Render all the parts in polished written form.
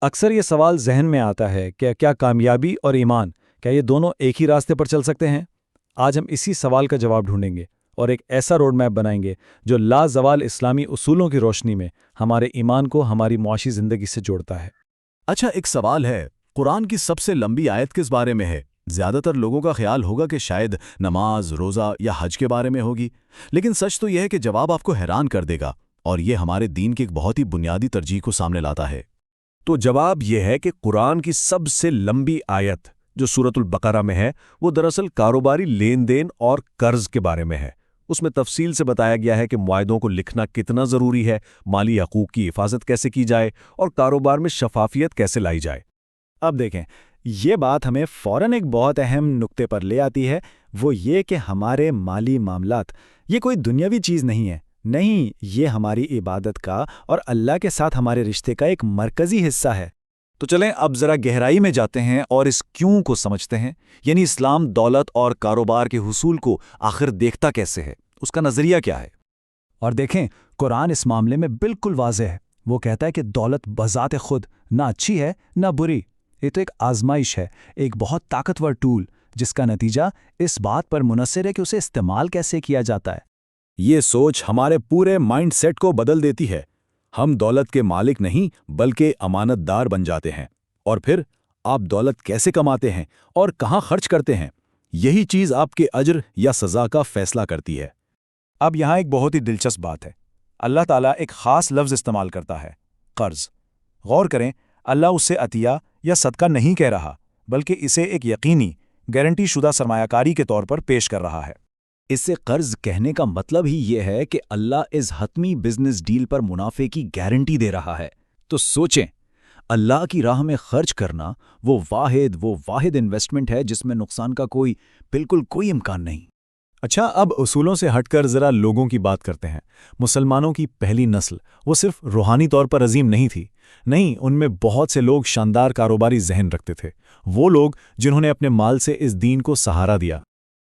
اکثر یہ سوال ذہن میں آتا ہے کہ کیا کامیابی اور ایمان کیا یہ دونوں ایک ہی راستے پر چل سکتے ہیں؟ آج ہم اسی سوال کا جواب ڈھونڈیں گے اور ایک ایسا روڈ میپ بنائیں گے جو لازوال اسلامی اصولوں کی روشنی میں ہمارے ایمان کو ہماری معاشی زندگی سے جوڑتا ہے۔ اچھا، ایک سوال ہے، قرآن کی سب سے لمبی آیت کس بارے میں ہے؟ زیادہ تر لوگوں کا خیال ہوگا کہ شاید نماز، روزہ یا حج کے بارے میں ہوگی، لیکن سچ تو یہ ہے کہ جواب آپ کو حیران کر دے گا، اور یہ ہمارے دین کی ایک بہت ہی بنیادی ترجیح کو سامنے لاتا ہے۔ تو جواب یہ ہے کہ قرآن کی سب سے لمبی آیت جو سورۃ البقرہ میں ہے وہ دراصل کاروباری لین دین اور قرض کے بارے میں ہے۔ اس میں تفصیل سے بتایا گیا ہے کہ معاہدوں کو لکھنا کتنا ضروری ہے، مالی حقوق کی حفاظت کیسے کی جائے اور کاروبار میں شفافیت کیسے لائی جائے۔ اب دیکھیں، یہ بات ہمیں فوراً ایک بہت اہم نقطے پر لے آتی ہے، وہ یہ کہ ہمارے مالی معاملات یہ کوئی دنیاوی چیز نہیں ہے، نہیں، یہ ہماری عبادت کا اور اللہ کے ساتھ ہمارے رشتے کا ایک مرکزی حصہ ہے۔ تو چلیں اب ذرا گہرائی میں جاتے ہیں اور اس کیوں کو سمجھتے ہیں، یعنی اسلام دولت اور کاروبار کے حصول کو آخر دیکھتا کیسے ہے، اس کا نظریہ کیا ہے؟ اور دیکھیں، قرآن اس معاملے میں بالکل واضح ہے۔ وہ کہتا ہے کہ دولت بذات خود نہ اچھی ہے نہ بری، یہ تو ایک آزمائش ہے، ایک بہت طاقتور ٹول جس کا نتیجہ اس بات پر منحصر ہے کہ اسے استعمال کیسے کیا جاتا ہے۔ یہ سوچ ہمارے پورے مائنڈ سیٹ کو بدل دیتی ہے۔ ہم دولت کے مالک نہیں بلکہ امانت دار بن جاتے ہیں، اور پھر آپ دولت کیسے کماتے ہیں اور کہاں خرچ کرتے ہیں، یہی چیز آپ کے اجر یا سزا کا فیصلہ کرتی ہے۔ اب یہاں ایک بہت ہی دلچسپ بات ہے، اللہ تعالیٰ ایک خاص لفظ استعمال کرتا ہے، قرض۔ غور کریں، اللہ اسے عطیہ یا صدقہ نہیں کہہ رہا، بلکہ اسے ایک یقینی، گارنٹی شدہ سرمایہ کاری کے طور پر پیش کر رہا ہے۔ اس سے قرض کہنے کا مطلب ہی یہ ہے کہ اللہ اس حتمی بزنس ڈیل پر منافع کی گارنٹی دے رہا ہے۔ تو سوچیں، اللہ کی راہ میں خرچ کرنا وہ واحد انویسٹمنٹ ہے جس میں نقصان کا بالکل کوئی امکان نہیں۔ اچھا، اب اصولوں سے ہٹ کر ذرا لوگوں کی بات کرتے ہیں۔ مسلمانوں کی پہلی نسل وہ صرف روحانی طور پر عظیم نہیں تھی، نہیں، ان میں بہت سے لوگ شاندار کاروباری ذہن رکھتے تھے، وہ لوگ جنہوں نے اپنے مال سے اس دین کو سہارا دیا۔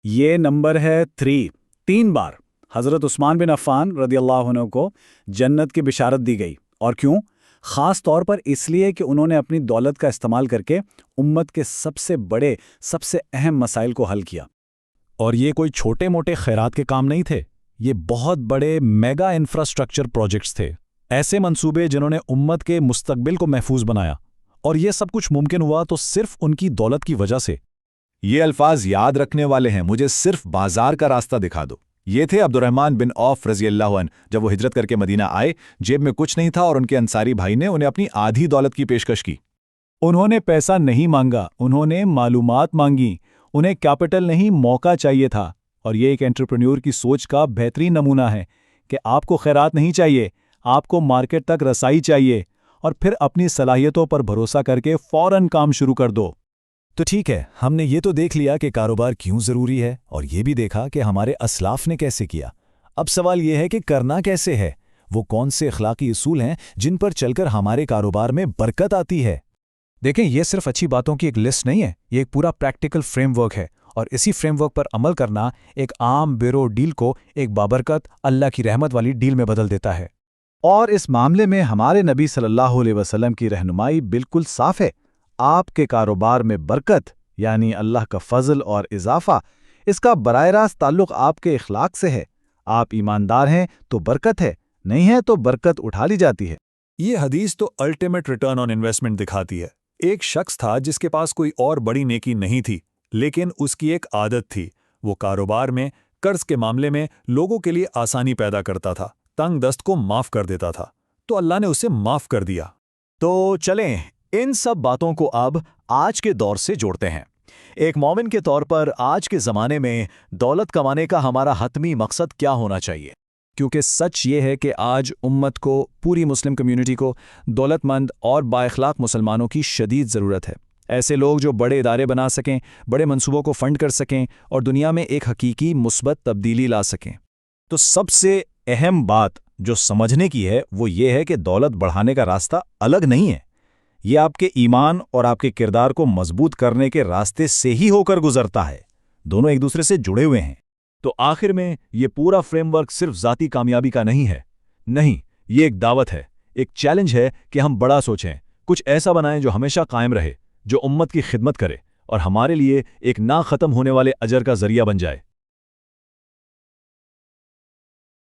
یہ نمبر ہے 3 بار حضرت عثمان بن عفان رضی اللہ عنہ کو جنت کی بشارت دی گئی، اور کیوں؟ خاص طور پر اس لیے کہ انہوں نے اپنی دولت کا استعمال کر کے امت کے سب سے بڑے، سب سے اہم مسائل کو حل کیا۔ اور یہ کوئی چھوٹے موٹے خیرات کے کام نہیں تھے، یہ بہت بڑے میگا انفراسٹرکچر پروجیکٹس تھے، ایسے منصوبے جنہوں نے امت کے مستقبل کو محفوظ بنایا، اور یہ سب کچھ ممکن ہوا تو صرف ان کی دولت کی وجہ سے۔ یہ الفاظ یاد رکھنے والے ہیں، مجھے صرف بازار کا راستہ دکھا دو۔ یہ تھے عبد الرحمن بن عوف رضی اللہ عنہ، جب وہ ہجرت کر کے مدینہ آئے، جیب میں کچھ نہیں تھا اور ان کے انصاری بھائی نے انہیں اپنی آدھی دولت کی پیشکش کی۔ انہوں نے پیسہ نہیں مانگا، انہوں نے معلومات مانگی، انہیں کیپٹل نہیں موقع چاہیے تھا، اور یہ ایک انٹرپرینیور کی سوچ کا بہترین نمونہ ہے کہ آپ کو خیرات نہیں چاہیے، آپ کو مارکیٹ تک رسائی چاہیے، اور پھر اپنی صلاحیتوں پر بھروسہ کر کے فوراً کام شروع کر دو۔ تو ٹھیک ہے، ہم نے یہ تو دیکھ لیا کہ کاروبار کیوں ضروری ہے، اور یہ بھی دیکھا کہ ہمارے اسلاف نے کیسے کیا۔ اب سوال یہ ہے کہ کرنا کیسے ہے، وہ کون سے اخلاقی اصول ہیں جن پر چل کر ہمارے کاروبار میں برکت آتی ہے؟ دیکھیں، یہ صرف اچھی باتوں کی ایک لسٹ نہیں ہے، یہ ایک پورا پریکٹیکل فریم ورک ہے، اور اسی فریم ورک پر عمل کرنا ایک عام بیرو ڈیل کو ایک بابرکت اللہ کی رحمت والی ڈیل میں بدل دیتا ہے۔ اور اس معاملے میں ہمارے نبی صلی اللہ علیہ وسلم کی رہنمائی بالکل صاف ہے۔ آپ کے کاروبار میں برکت، یعنی اللہ کا فضل اور اضافہ، اس کا براہ راست تعلق آپ کے اخلاق سے ہے۔ آپ ایماندار ہیں تو برکت ہے، نہیں ہے تو برکت اٹھا لی جاتی ہے۔ یہ حدیث تو الٹیمیٹ ریٹرن آن انویسٹمنٹ دکھاتی ہے۔ ایک شخص تھا جس کے پاس کوئی اور بڑی نیکی نہیں تھی، لیکن اس کی ایک عادت تھی، وہ کاروبار میں قرض کے معاملے میں لوگوں کے لیے آسانی پیدا کرتا تھا، تنگ دست کو معاف کر دیتا تھا، تو اللہ نے اسے معاف کر دیا۔ تو چلیں ان سب باتوں کو اب آج کے دور سے جوڑتے ہیں۔ ایک مومن کے طور پر آج کے زمانے میں دولت کمانے کا ہمارا حتمی مقصد کیا ہونا چاہیے؟ کیونکہ سچ یہ ہے کہ آج امت کو، پوری مسلم کمیونٹی کو دولت مند اور با اخلاق مسلمانوں کی شدید ضرورت ہے، ایسے لوگ جو بڑے ادارے بنا سکیں، بڑے منصوبوں کو فنڈ کر سکیں اور دنیا میں ایک حقیقی مثبت تبدیلی لا سکیں۔ تو سب سے اہم بات جو سمجھنے کی ہے وہ یہ ہے کہ دولت بڑھانے کا راستہ الگ نہیں ہے، یہ آپ کے ایمان اور آپ کے کردار کو مضبوط کرنے کے راستے سے ہی ہو کر گزرتا ہے، دونوں ایک دوسرے سے جڑے ہوئے ہیں۔ تو آخر میں یہ پورا فریم ورک صرف ذاتی کامیابی کا نہیں ہے، نہیں، یہ ایک دعوت ہے، ایک چیلنج ہے کہ ہم بڑا سوچیں، کچھ ایسا بنائیں جو ہمیشہ قائم رہے، جو امت کی خدمت کرے اور ہمارے لیے ایک نہ ختم ہونے والے اجر کا ذریعہ بن جائے۔